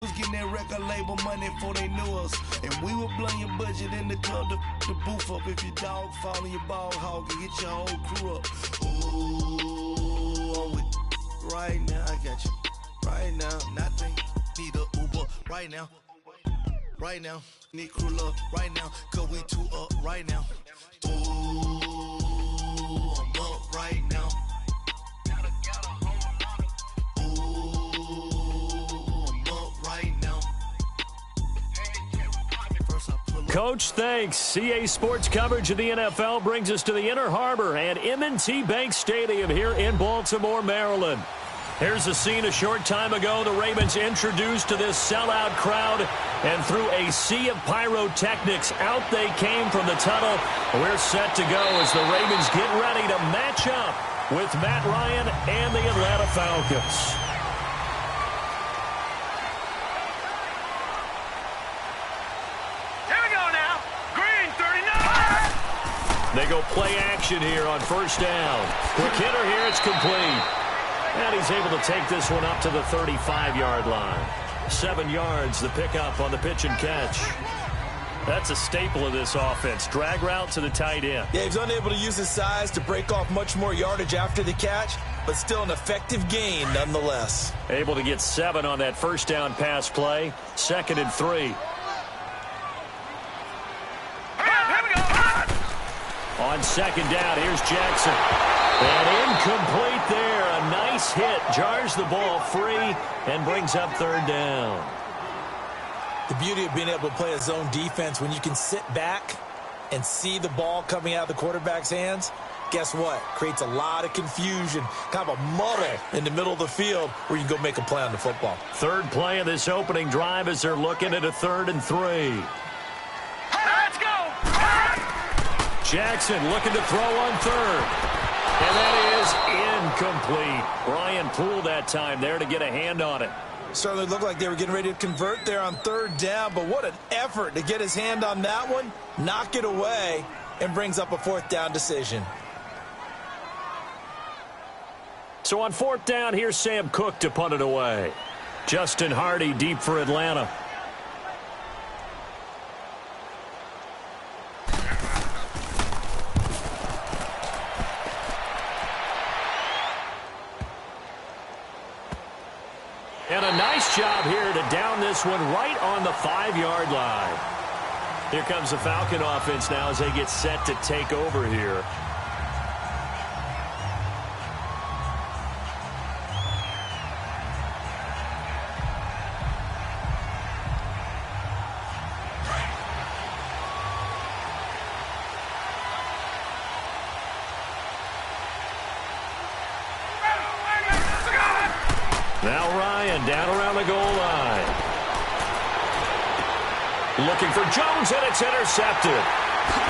was getting that record label money before they knew us. And we would blow your budget in the club to the booth up. If your dog fall in your ball hog and get your whole crew up. Ooh, I'm with right now. I got you. Right now. Nothing. Need a Uber right now. Right now. Need crew love right now. Cause we two up right now. Ooh, I'm up right now. Coach, thanks. CA Sports coverage of the NFL brings us to the Inner Harbor and M&T Bank Stadium here in Baltimore, Maryland. Here's a scene a short time ago. The Ravens introduced to this sellout crowd, and through a sea of pyrotechnics, out they came from the tunnel. We're set to go as the Ravens get ready to match up with Matt Ryan and the Atlanta Falcons. They go play action here on first down. Quick hitter here, it's complete. And he's able to take this one up to the 35-yard line. 7 yards, the pickup on the pitch and catch. That's a staple of this offense. Drag route to the tight end. Yeah, he's unable to use his size to break off much more yardage after the catch, but still an effective gain nonetheless. Able to get 7 on that first down pass play. 2nd and 3. On second down, here's Jackson. And incomplete there. A nice hit. Jars the ball free and brings up 3rd down. The beauty of being able to play a zone defense when you can sit back and see the ball coming out of the quarterback's hands, guess what? Creates a lot of confusion, kind of a muddle in the middle of the field where you can go make a play on the football. 3rd play of this opening drive as they're looking at a 3rd and 3. Let's go! Jackson looking to throw on 3rd. And that is incomplete. Ryan Poole that time there to get a hand on it. Certainly looked like they were getting ready to convert there on 3rd down, but what an effort to get his hand on that one, knock it away, and brings up a 4th down decision. So on 4th down, here's Sam Cook to punt it away. Justin Hardy deep for Atlanta. And a nice job here to down this one right on the 5-yard line. Here comes the Falcon offense now as they get set to take over here. Now Ryan down around the goal line. Looking for Jones, and it's intercepted.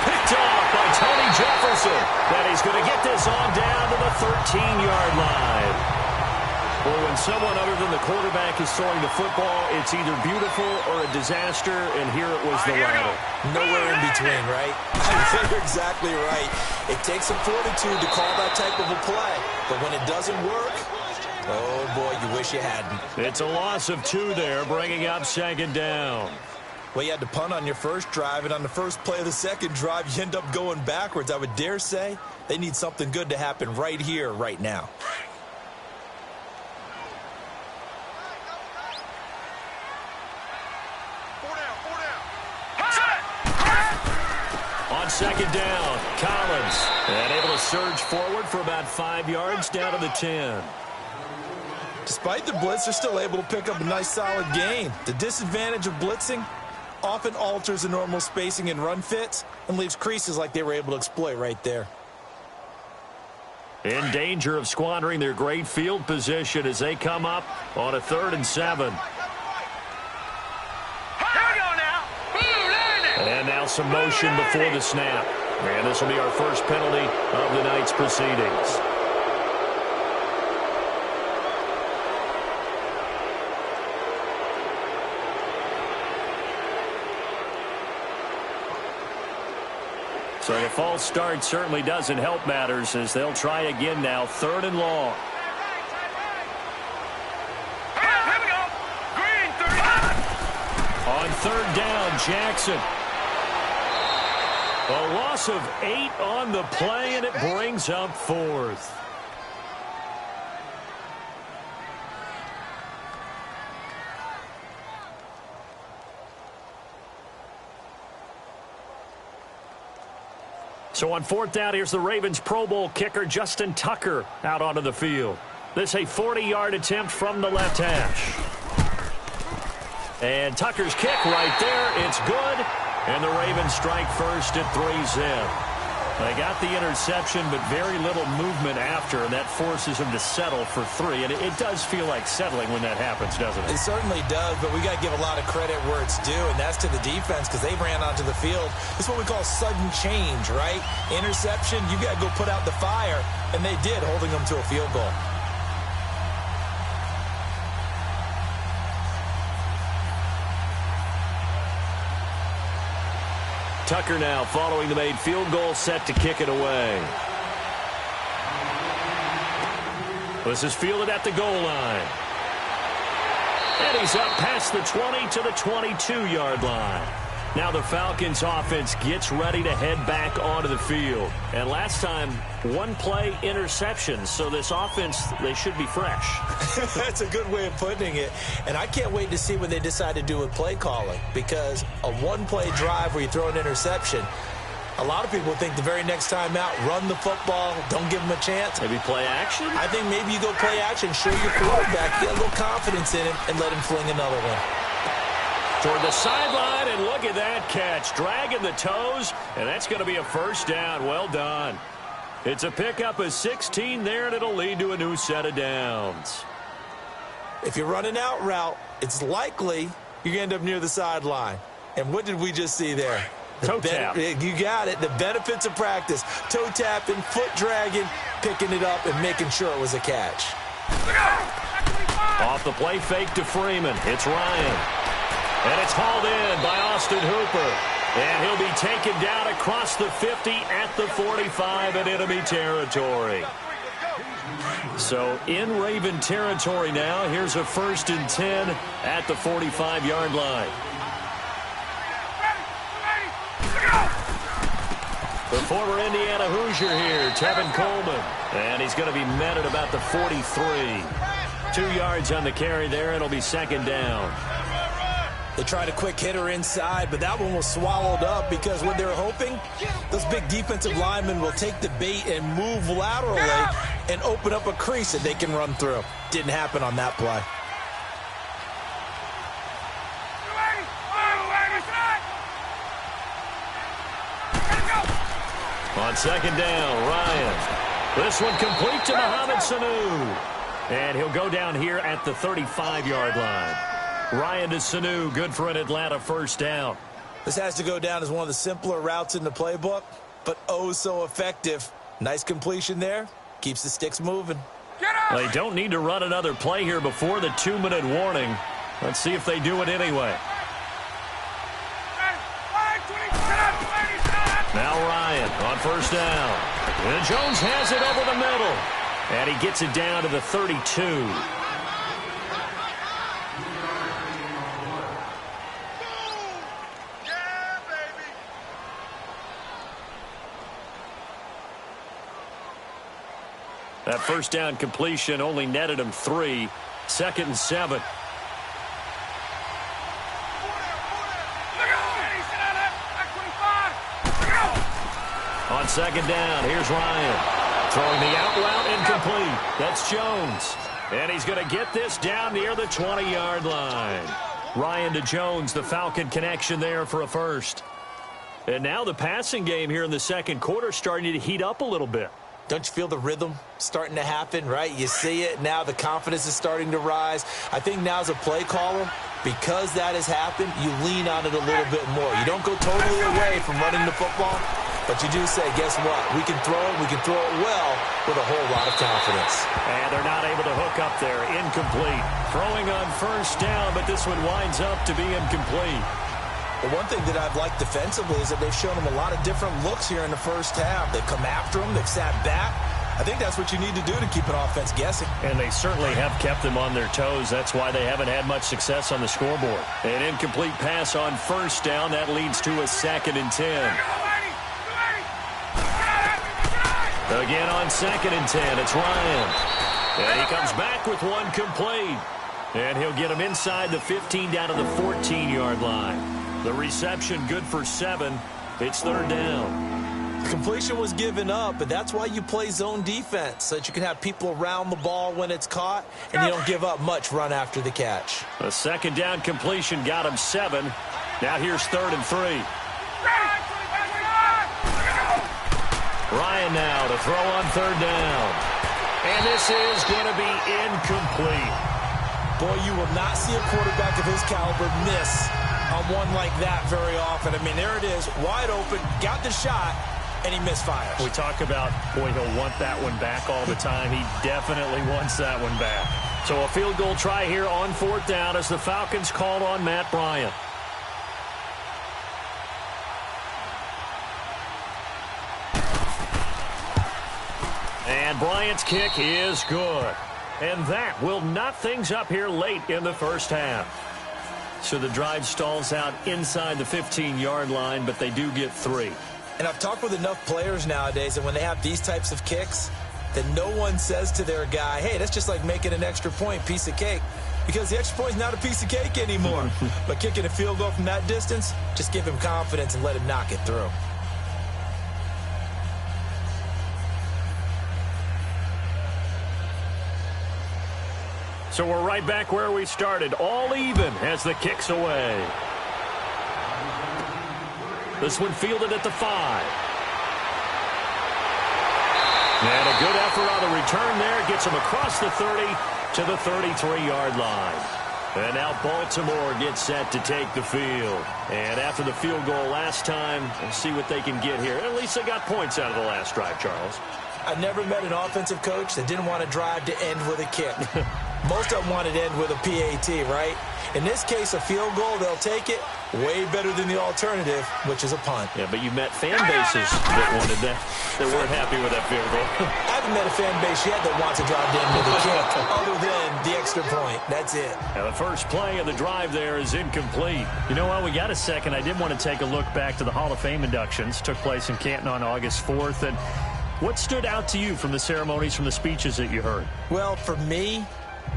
Picked off by Tony Jefferson. And he's going to get this on down to the 13-yard line. Well, when someone other than the quarterback is throwing the football, it's either beautiful or a disaster, and here it was the latter. Nowhere in between, right? I think you're exactly right. It takes some fortitude to call that type of a play. But when it doesn't work, oh, boy, you wish you hadn't. It's a loss of 2 there, bringing up 2nd down. Well, you had to punt on your first drive, and on the first play of the second drive, you end up going backwards. I would dare say they need something good to happen right here, right now. On 2nd down, Collins. And able to surge forward for about 5 yards down to the 10. Despite the blitz, they're still able to pick up a nice solid gain. The disadvantage of blitzing often alters the normal spacing and run fits and leaves creases like they were able to exploit right there. In danger of squandering their great field position as they come up on a 3rd and 7. And now some motion before the snap. And this will be our first penalty of the night's proceedings. So the false start certainly doesn't help matters as they'll try again now. 3rd and long. Here we go. Green, 30. third down, Jackson. A loss of 8 on the play, and it brings up 4th. So on 4th down, here's the Ravens Pro Bowl kicker Justin Tucker out onto the field. This a 40-yard attempt from the left hash. And Tucker's kick right there. It's good. And the Ravens strike first at 3-zip. They got the interception, but very little movement after, and that forces him to settle for 3. And it does feel like settling when that happens, doesn't it? It certainly does, but we got to give a lot of credit where it's due, and that's to the defense because they ran onto the field. It's what we call sudden change, right? Interception, you got to go put out the fire, and they did, holding them to a field goal. Tucker now following the made field goal, set to kick it away. This is fielded at the goal line. And he's up past the 20 to the 22-yard line. Now the Falcons offense gets ready to head back onto the field. And last time, 1-play interception. So this offense, they should be fresh. That's a good way of putting it. And I can't wait to see what they decide to do with play calling. Because a 1-play drive where you throw an interception, a lot of people think the very next time out, run the football, don't give them a chance. Maybe play action? I think maybe you go play action, show your quarterback, get a little confidence in him, and let him fling another one. Toward the sideline, and look at that catch. Dragging the toes, and that's going to be a first down. Well done. It's a pickup of 16 there, and it'll lead to a new set of downs. If you're running out route, it's likely you're going to end up near the sideline. And what did we just see there? Toe tap. You got it. The benefits of practice. Toe tapping, foot dragging, picking it up, and making sure it was a catch. Off the play fake to Freeman. It's Ryan. And it's hauled in by Austin Hooper. And he'll be taken down across the 50 at the 45 in enemy territory. So in Raven territory now. Here's a 1st and 10 at the 45-yard line. The former Indiana Hoosier here, Tevin Coleman. And he's going to be met at about the 43. 2 yards on the carry there. It'll be 2nd down. They tried a quick hitter inside, but that one was swallowed up because what they're hoping, those big defensive linemen will take the bait and move laterally and open up a crease that they can run through. Didn't happen on that play. On 2nd down, Ryan. This one complete to Mohamed Sanu. And he'll go down here at the 35-yard line. Ryan to Sanu, good for an Atlanta first down. This has to go down as one of the simpler routes in the playbook, but oh so effective. Nice completion there. Keeps the sticks moving. They don't need to run another play here before the 2-minute warning. Let's see if they do it anyway. Now Ryan on first down. And Jones has it over the middle. And he gets it down to the 32. That first down completion only netted him 3. 2nd and 7. On 2nd down, here's Ryan. Throwing the out route incomplete. That's Jones. And he's going to get this down near the 20-yard line. Ryan to Jones, the Falcon connection there for a first. And now the passing game here in the 2nd quarter starting to heat up a little bit. Don't you feel the rhythm starting to happen, right? You see it. Now the confidence is starting to rise. I think now as a play caller, because that has happened, you lean on it a little bit more. You don't go totally away from running the football, but you do say, guess what? We can throw it. We can throw it well with a whole lot of confidence. And they're not able to hook up there. Incomplete. Throwing on first down, but this one winds up to be incomplete. The one thing that I've liked defensively is that they've shown them a lot of different looks here in the first half. They've come after them. They've sat back. I think that's what you need to do to keep an offense guessing. And they certainly have kept them on their toes. That's why they haven't had much success on the scoreboard. An incomplete pass on first down. That leads to a 2nd and 10. Again on 2nd and 10, it's Ryan. And he comes back with one complete. And he'll get him inside the 15 down to the 14-yard line. The reception good for 7. It's 3rd down. The completion was given up, but that's why you play zone defense, so that you can have people around the ball when it's caught, and you don't give up much run after the catch. A 2nd down completion got him 7. Now here's 3rd and 3. Ryan now to throw on 3rd down. And this is going to be incomplete. Boy, you will not see a quarterback of his caliber miss on one like that very often. I mean, there it is, wide open, got the shot, and he misfires. We talk about, boy, he'll want that one back all the time. He definitely wants that one back. So a field goal try here on 4th down as the Falcons called on Matt Bryant. And Bryant's kick is good. And that will knot things up here late in the first half. So the drive stalls out inside the 15-yard line, but they do get 3. And I've talked with enough players nowadays, and when they have these types of kicks, that no one says to their guy, hey, that's just like making an extra point, piece of cake. Because the extra point is not a piece of cake anymore. But kicking a field goal from that distance, just give him confidence and let him knock it through. So we're right back where we started, all even as the kick's away. This one fielded at the 5. And a good effort on the return there. Gets him across the 30 to the 33-yard line. And now Baltimore gets set to take the field. And after the field goal last time, we'll see what they can get here. At least they got points out of the last drive, Charles. I've never met an offensive coach that didn't want to drive to end with a kick. Most of them want to end with a PAT, right? In this case, a field goal, they'll take it. Way better than the alternative, which is a punt. Yeah, but you met fan bases that wanted that, that weren't happy with that field goal. I haven't met a fan base yet that wants to drive to end with a kick, other than the extra point. That's it. Now the first play of the drive there is incomplete. You know what? We got a second. I did want to take a look back to the Hall of Fame inductions. Took place in Canton on August 4th. And what stood out to you from the ceremonies, from the speeches that you heard? Well, for me,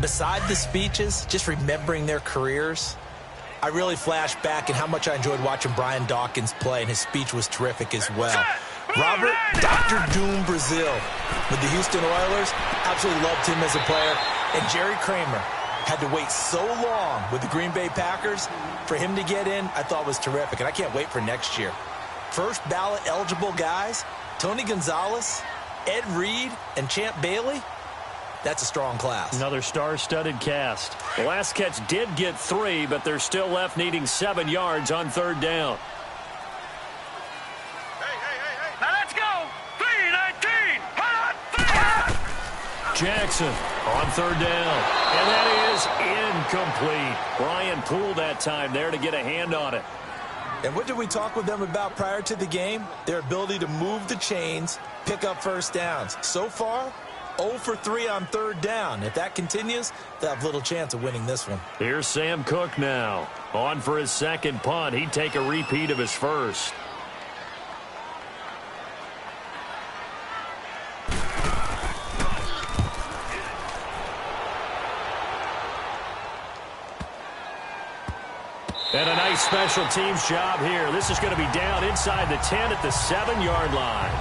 beside the speeches, just remembering their careers, I really flashed back at how much I enjoyed watching Brian Dawkins play, and his speech was terrific as well. Robert Dr. Doom Brazil with the Houston Oilers, absolutely loved him as a player. And Jerry Kramer had to wait so long with the Green Bay Packers. For him to get in, I thought was terrific, and I can't wait for next year. First ballot eligible guys, Tony Gonzalez, Ed Reed, and Champ Bailey. That's a strong class. Another star-studded cast. The last catch did get 3, but they're still left needing 7 yards on 3rd down. Now let's go. 3-19. Jackson on 3rd down. And that is incomplete. Brian Poole that time there to get a hand on it. And what did we talk with them about prior to the game? Their ability to move the chains, pick up first downs. So far, 0 for 3 on 3rd down. If that continues, they'll have little chance of winning this one. Here's Sam Cook now. On for his second punt. He'd take a repeat of his first. And a nice special teams job here. This is going to be down inside the 10 at the 7-yard line.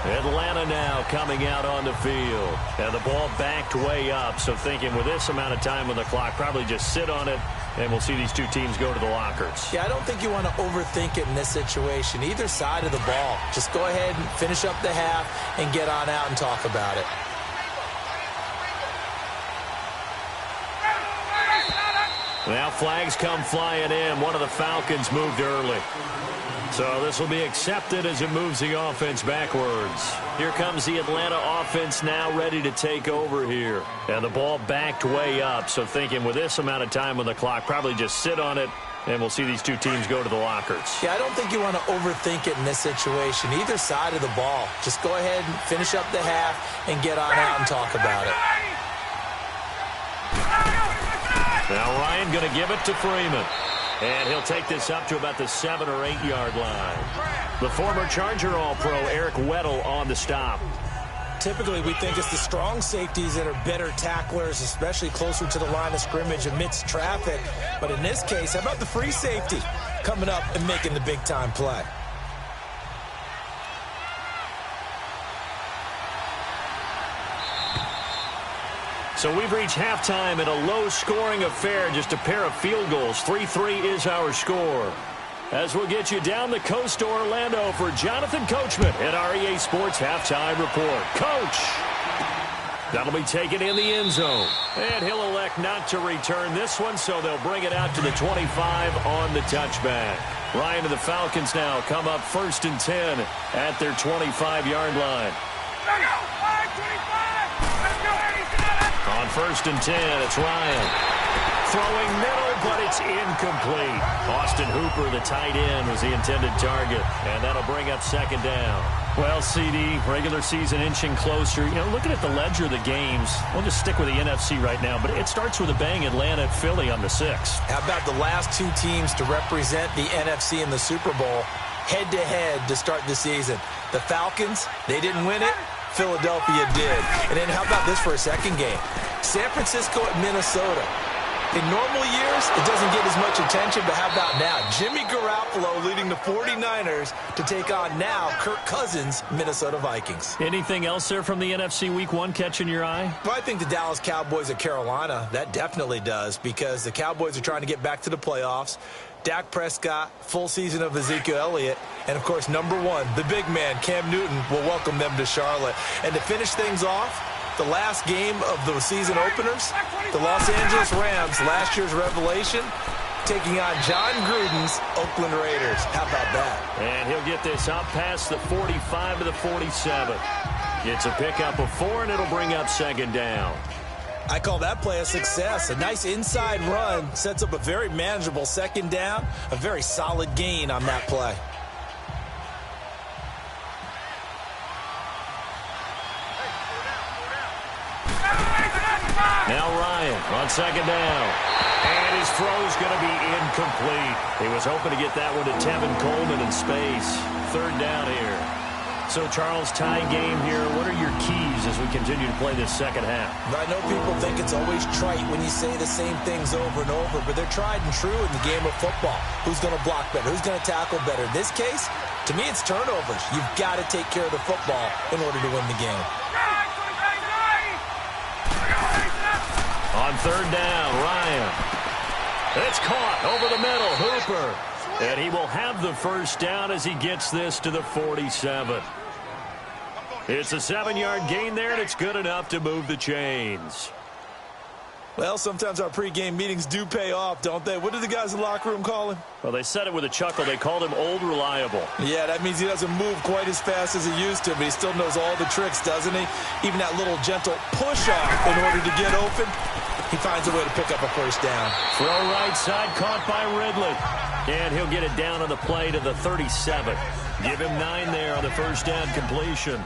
Atlanta now coming out on the field. And the ball backed way up. So thinking with this amount of time on the clock, probably just sit on it, and we'll see these two teams go to the lockers. Yeah, I don't think you want to overthink it in this situation. Either side of the ball. Just go ahead and finish up the half and get on out and talk about it. Now flags come flying in. One of the Falcons moved early. So this will be accepted as it moves the offense backwards. Here comes the Atlanta offense now ready to take over here. And the ball backed way up. So thinking with this amount of time on the clock, probably just sit on it And we'll see these two teams go to the lockers. Yeah, I don't think you want to overthink it in this situation. Either side of the ball. Just go ahead and finish up the half and get on out and talk about it. Now Ryan going to give it to Freeman. And he'll take this up to about the 7 or 8 yard line. The former Charger All-Pro Eric Weddle on the stop. Typically, we think it's the strong safeties that are better tacklers, especially closer to the line of scrimmage amidst traffic. But in this case, how about the free safety coming up and making the big-time play? So we've reached halftime in a low-scoring affair, just a pair of field goals. 3-3 is our score. As we'll get you down the coast to Orlando for Jonathan Coachman at our EA Sports Halftime Report. Coach! That'll be taken in the end zone. And he'll elect not to return this one, so they'll bring it out to the 25 on the touchback. Ryan and the Falcons now come up 1st and 10 at their 25-yard line. On 1st and 10, it's Ryan. Throwing middle, but it's incomplete. Austin Hooper, the tight end, was the intended target, and that'll bring up 2nd down. Well, CD, regular season inching closer. You know, looking at the ledger of the games, we'll just stick with the NFC right now, but it starts with a bang. Atlanta at Philly on the 6th. How about the last 2 teams to represent the NFC in the Super Bowl head-to-head to start the season? The Falcons, they didn't win it. Philadelphia did. And then how about this for a second game? San Francisco at Minnesota. In normal years, it doesn't get as much attention, but how about now? Jimmy Garoppolo leading the 49ers to take on now Kirk Cousins' Minnesota Vikings. Anything else there from the NFC Week 1 catching your eye? Well, I think the Dallas Cowboys at Carolina, that definitely does, because the Cowboys are trying to get back to the playoffs. Dak Prescott, full season of Ezekiel Elliott, and, of course, number 1, the big man, Cam Newton, will welcome them to Charlotte. And to finish things off, the last game of the season openers, the Los Angeles Rams, last year's revelation, taking on John Gruden's Oakland Raiders. How about that? And he'll get this up past the 45 to the 47. It's a pickup of 4, and it'll bring up 2nd down. I call that play a success. A nice inside run sets up a very manageable 2nd down, a very solid gain on that play. Now Ryan on 2nd down. And his throw's going to be incomplete. He was hoping to get that one to Tevin Coleman in space. 3rd down here. So, Charles, tie game here. What are your keys as we continue to play this second half? I know people think it's always trite when you say the same things over and over, but they're tried and true in the game of football. Who's going to block better? Who's going to tackle better? In this case, to me, it's turnovers. You've got to take care of the football in order to win the game. On 3rd down, Ryan. It's caught over the middle, Hooper. And he will have the 1st down as he gets this to the 47. It's a 7-yard gain there, and it's good enough to move the chains. Well, sometimes our pregame meetings do pay off, don't they? What do the guys in the locker room call him? Well, they said it with a chuckle. They called him Old Reliable. Yeah, that means he doesn't move quite as fast as he used to, but he still knows all the tricks, doesn't he? Even that little gentle push-off in order to get open. He finds a way to pick up a 1st down. Throw right side, caught by Ridley. And he'll get it down on the play to the 37. Give him 9 there on the 1st down completion.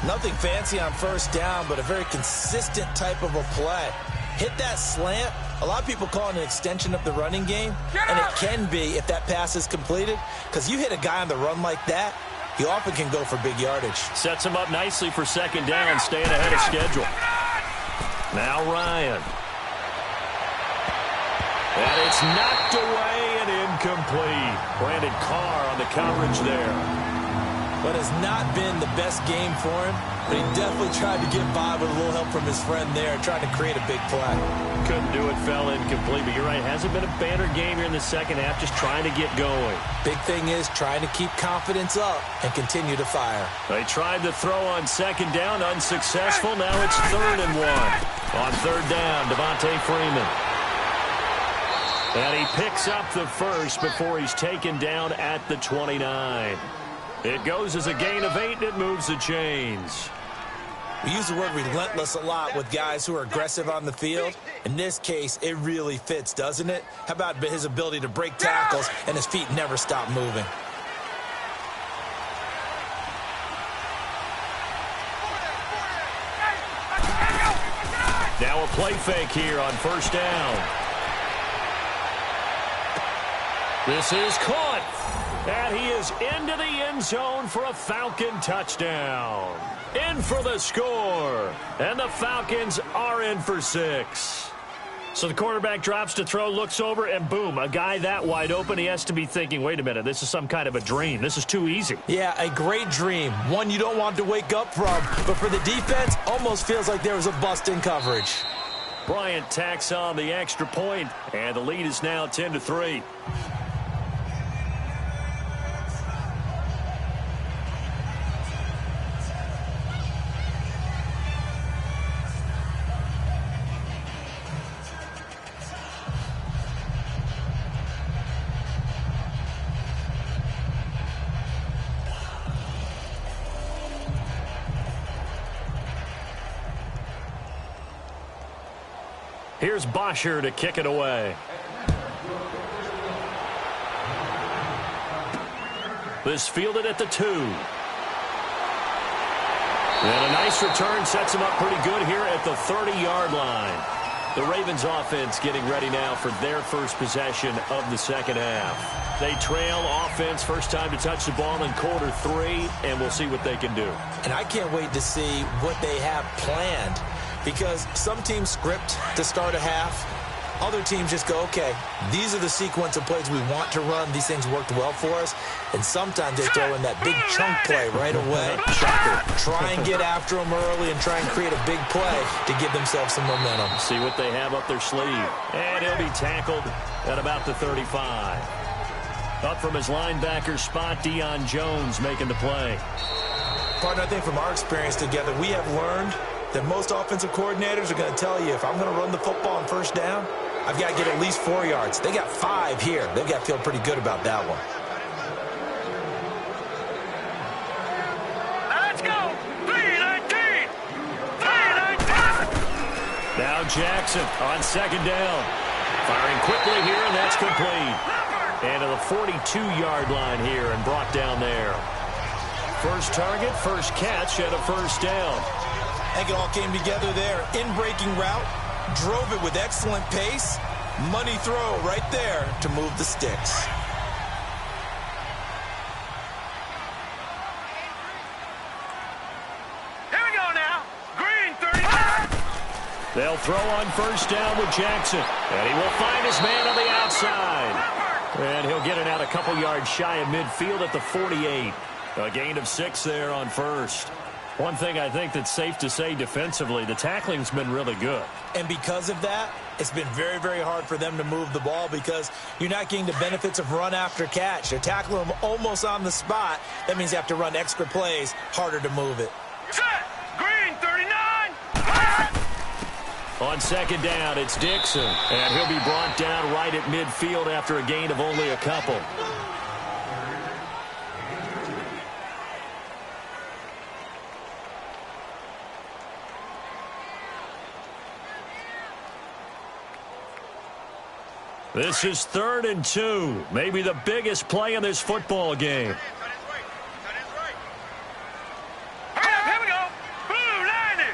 Nothing fancy on 1st down, but a very consistent type of a play. Hit that slant. A lot of people call it an extension of the running game, and it can be if that pass is completed, because you hit a guy on the run like that, he often can go for big yardage. Sets him up nicely for 2nd down, staying ahead of schedule. Now Ryan. And it's knocked away and incomplete. Brandon Carr on the coverage there. But has not been the best game for him, but he definitely tried to get by with a little help from his friend there, trying to create a big play. Couldn't do it, fell incomplete, but you're right, hasn't been a banner game here in the second half, just trying to get going. Big thing is trying to keep confidence up and continue to fire. They tried the throw on 2nd down, unsuccessful. Now it's 3rd and 1. On 3rd down, Devontae Freeman. And he picks up the 1st before he's taken down at the 29. It goes as a gain of 8, and it moves the chains. We use the word relentless a lot with guys who are aggressive on the field. In this case, it really fits, doesn't it? How about his ability to break tackles and his feet never stop moving? Now a play fake here on first down. This is caught. And he is into the end zone for a Falcon touchdown. In for the score. And the Falcons are in for 6. So the quarterback drops to throw, looks over, and boom, a guy that wide open, he has to be thinking, wait a minute, this is some kind of a dream. This is too easy. Yeah, a great dream. One you don't want to wake up from. But for the defense, almost feels like there was a bust in coverage. Bryant tacks on the extra point, and the lead is now 10-3. Here's Bosher to kick it away. This fielded at the 2. And a nice return sets him up pretty good here at the 30-yard line. The Ravens offense getting ready now for their first possession of the second half. They trail offense, first time to touch the ball in quarter 3, and we'll see what they can do. And I can't wait to see what they have planned. Because some teams script to start a half. Other teams just go, okay, these are the sequence of plays we want to run. These things worked well for us. And sometimes they throw in that big chunk play right away. Try and get after them early and try and create a big play to give themselves some momentum. See what they have up their sleeve. And he'll be tackled at about the 35. Up from his linebacker spot, Deion Jones making the play. Partner, I think from our experience together, we have learned that most offensive coordinators are going to tell you, if I'm going to run the football on first down, I've got to get at least 4 yards. They got 5 here. They've got to feel pretty good about that one. Let's go. 3-19. 3-19. Now Jackson on second down. Firing quickly here, and that's complete. And to the 42-yard line here and brought down there. First target, first catch, and a first down. I think it all came together there. In-breaking route, drove it with excellent pace. Money throw right there to move the sticks. Here we go now. Green 35. They'll throw on first down with Jackson. And he will find his man on the outside. And he'll get it out a couple yards shy of midfield at the 48. A gain of 6 there on first. One thing I think that's safe to say defensively, the tackling's been really good. And because of that, it's been very, very hard for them to move the ball because you're not getting the benefits of run after catch. They're tackling them almost on the spot. That means you have to run extra plays, harder to move it. Set. Green 39. On second down, it's Dixon. And he'll be brought down right at midfield after a gain of only a couple. This is 3rd and 2. Maybe the biggest play in this football game. Here we go. Blue 90.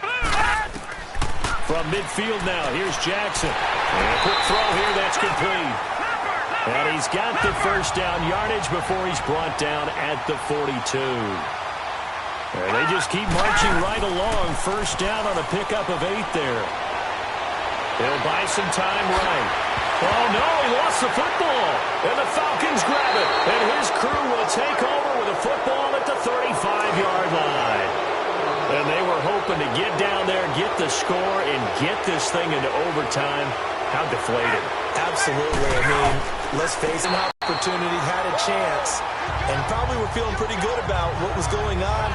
Blue 90. From midfield now, here's Jackson. And a quick throw here, that's complete. And he's got the first down yardage before he's brought down at the 42. And they just keep marching right along. First down on a pickup of 8 there. He'll buy some time right. Oh, no, he lost the football. And the Falcons grab it. And his crew will take over with a football at the 35-yard line. And they were hoping to get down there, get the score, and get this thing into overtime. How deflated. Absolutely. I mean, let's face it, an opportunity, had a chance, and probably were feeling pretty good about what was going on.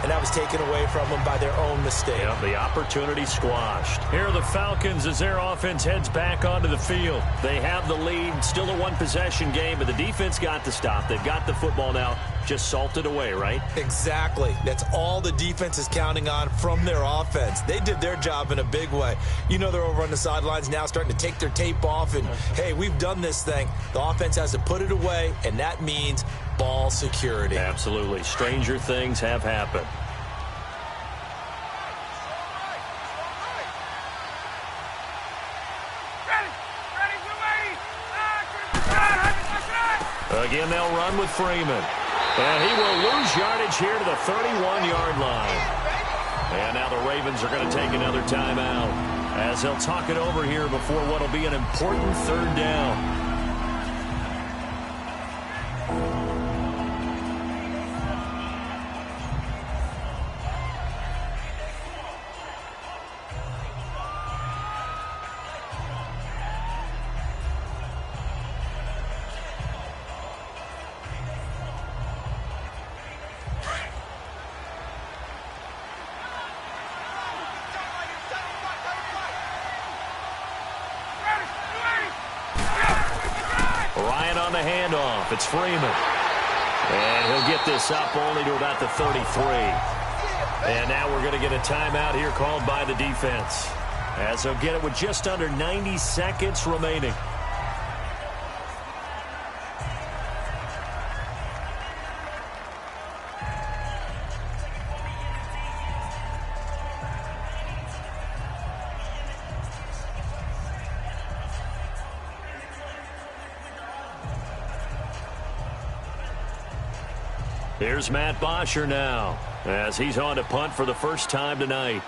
and that was taken away from them by their own mistake. Yeah, the opportunity squashed. Here are the Falcons as their offense heads back onto the field. They have the lead, still a one-possession game, but the defense got the stop. They've got the football now, just salted away, right? Exactly. That's all the defense is counting on from their offense. They did their job in a big way. You know they're over on the sidelines now starting to take their tape off, and, hey, we've done this thing. The offense has to put it away, and that means ball security. Absolutely. Stranger things have happened. Again, they'll run with Freeman. And he will lose yardage here to the 31-yard line. And now the Ravens are going to take another timeout as they'll talk it over here before what will be an important third down. On the handoff, it's Freeman. And he'll get this up only to about the 33. And now we're going to get a timeout here called by the defense, as they'll get it with just under 90 seconds remaining. Here's Matt Bosher now, as he's on to punt for the first time tonight.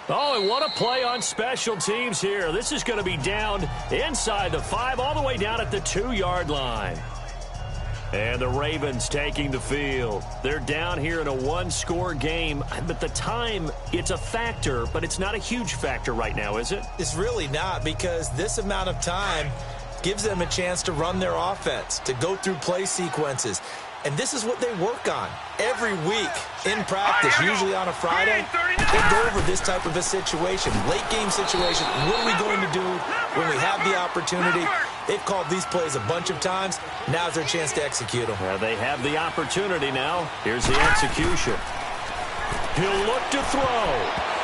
Oh, and what a play on special teams here. This is going to be down inside the 5, all the way down at the 2-yard line. And the Ravens taking the field. They're down here in a one-score game, but the time, it's a factor, but it's not a huge factor right now, is it? It's really not, because this amount of time gives them a chance to run their offense, to go through play sequences. And this is what they work on every week in practice, usually on a Friday. They go over this type of a situation, late game situation. What are we going to do when we have the opportunity? They've called these plays a bunch of times. Now's their chance to execute them. They have the opportunity now. Here's the execution. He'll look to throw.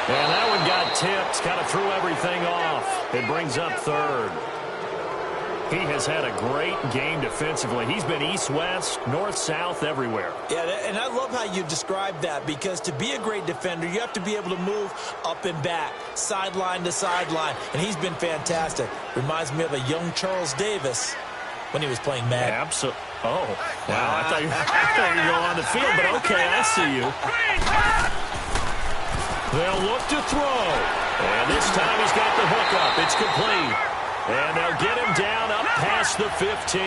And that one got tipped, kind of threw everything off. It brings up third. He has had a great game defensively. He's been east-west, north-south, everywhere. Yeah, and I love how you describe that, because to be a great defender, you have to be able to move up and back, sideline to sideline, and he's been fantastic. Reminds me of a young Charles Davis when he was playing Madden. Absolutely. Oh, wow. I thought you were going on the field, but okay, I see you. They'll look to throw. And this time he's got the hook up. It's complete. And they'll get him down up past the 15.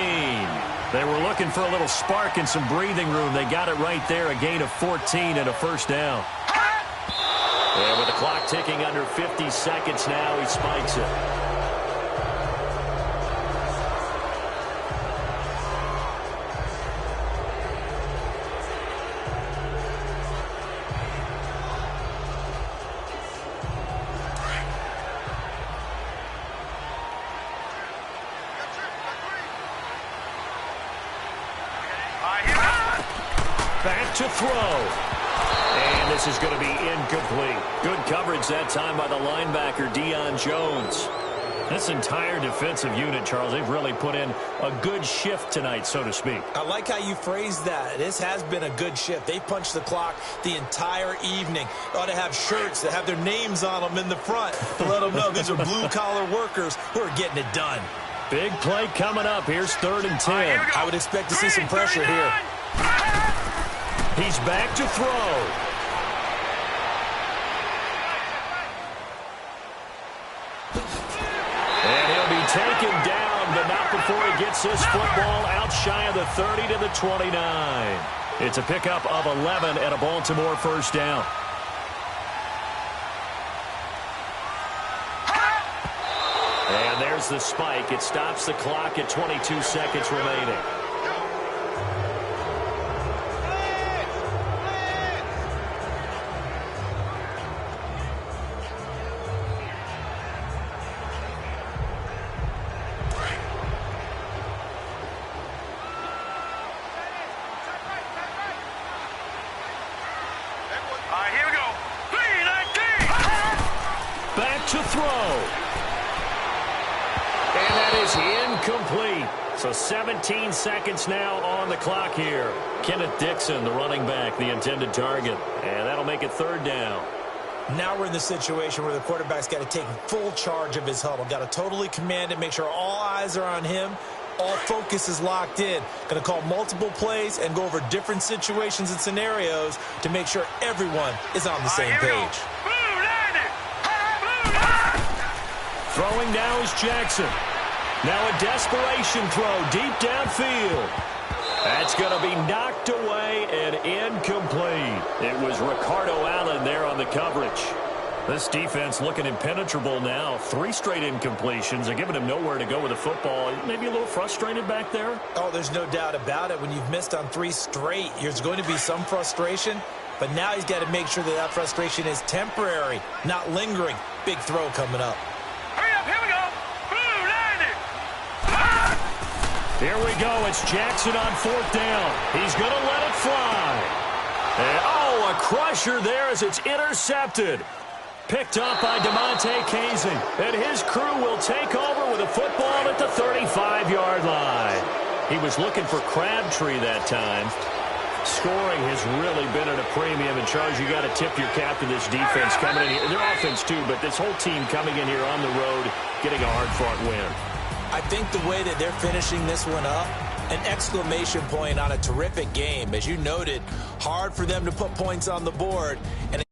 They were looking for a little spark and some breathing room. They got it right there, a gain of 14 and a first down. And with the clock ticking under 50 seconds now, he spikes it. Back to throw. And this is going to be incomplete. Good coverage that time by the linebacker, Deion Jones. This entire defensive unit, Charles, they've really put in a good shift tonight, so to speak. I like how you phrased that. This has been a good shift. They punched the clock the entire evening. They ought to have shirts that have their names on them in the front to let them know these are blue-collar workers who are getting it done. Big play coming up. Here's 3rd and 10. I would expect to see some pressure here. He's back to throw. And he'll be taken down, but not before he gets this football out shy of the 30 to the 29. It's a pickup of 11 and a Baltimore first down. draws the spike. It stops the clock at 22 seconds remaining. All right, here we go. 3-19. Back to throw. And that is incomplete. So 17 seconds now on the clock here. Kenneth Dixon, the running back, the intended target. And that'll make it third down. Now we're in the situation where the quarterback's got to take full charge of his huddle. Got to totally command it, make sure all eyes are on him. All focus is locked in. Going to call multiple plays and go over different situations and scenarios to make sure everyone is on the same page. Blue line it. Blue line. Throwing now is Jackson. Now a desperation throw deep downfield. That's going to be knocked away and incomplete. It was Ricardo Allen there on the coverage. This defense looking impenetrable now. 3 straight incompletions. They're giving him nowhere to go with the football. Maybe a little frustrated back there? Oh, there's no doubt about it. When you've missed on 3 straight, there's going to be some frustration. But now he's got to make sure that frustration is temporary, not lingering. Big throw coming up. Hurry up, here we go. Blue line it. Here we go. It's Jackson on 4th down. He's going to let it fly. And, oh, a crusher there as it's intercepted. Picked up by DeMonte Casey. And his crew will take over with a football at the 35-yard line. He was looking for Crabtree that time. Scoring has really been at a premium. And, Charles, you got to tip your cap to this defense coming in here. Their offense, too, but this whole team coming in here on the road, getting a hard-fought win. I think the way that they're finishing this one up, an exclamation point on a terrific game. As you noted, hard for them to put points on the board. And